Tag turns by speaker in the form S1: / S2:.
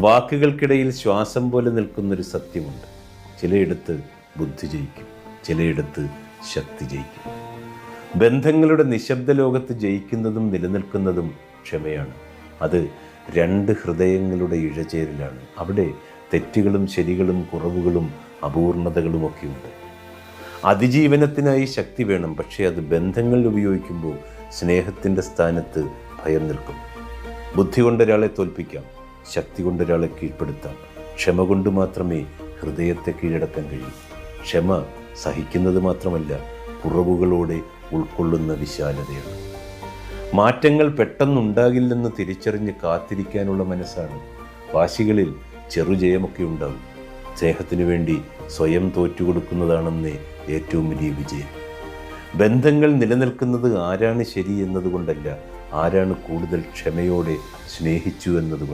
S1: വാക്കുകൾക്കിടയിൽ ശ്വാസം പോലെ നിൽക്കുന്നൊരു സത്യമുണ്ട്. ചിലയിടത്ത് ബുദ്ധി ജയിക്കും, ചിലയിടത്ത് ശക്തി ജയിക്കും. ബന്ധങ്ങളുടെ നിശബ്ദ ലോകത്ത് ജയിക്കുന്നതും നിലനിൽക്കുന്നതും ക്ഷമയാണ്. അത് രണ്ട് ഹൃദയങ്ങളുടെ ഇഴചേരലാണ്. അവിടെ തെറ്റുകളും ശരികളും കുറവുകളും അപൂർണതകളുമൊക്കെയുണ്ട്. അതിജീവനത്തിനായി ശക്തി വേണം, പക്ഷേ അത് ബന്ധങ്ങളിൽ ഉപയോഗിക്കുമ്പോൾ സ്നേഹത്തിൻ്റെ സ്ഥാനത്ത് ഭയം നിൽക്കും. ബുദ്ധി കൊണ്ടൊരാളെ തോൽപ്പിക്കാം, ശക്തി കൊണ്ടൊരാളെ കീഴ്പ്പെടുത്താം. ക്ഷമ കൊണ്ട് മാത്രമേ ഹൃദയത്തെ കീഴടക്കാൻ കഴിയൂ. ക്ഷമ സഹിക്കുന്നത് മാത്രമല്ല, കുറവുകളോടെ ഉൾക്കൊള്ളുന്ന വിശാലതയാണ്. മാറ്റങ്ങൾ പെട്ടെന്നുണ്ടാകില്ലെന്ന് തിരിച്ചറിഞ്ഞ് കാത്തിരിക്കാനുള്ള മനസ്സാണ്. വാശികളിൽ ചെറുജയമൊക്കെ ഉണ്ടാകും. സ്നേഹത്തിനു വേണ്ടി സ്വയം തോറ്റുകൊടുക്കുന്നതാണെന്നേ ഏറ്റവും വലിയ വിജയം. ബന്ധങ്ങൾ നിലനിൽക്കുന്നത് ആരാണ് ശരി എന്നതുകൊണ്ടല്ല, ആരാണ് കൂടുതൽ ക്ഷമയോടെ സ്നേഹിച്ചു എന്നതുകൊണ്ട്.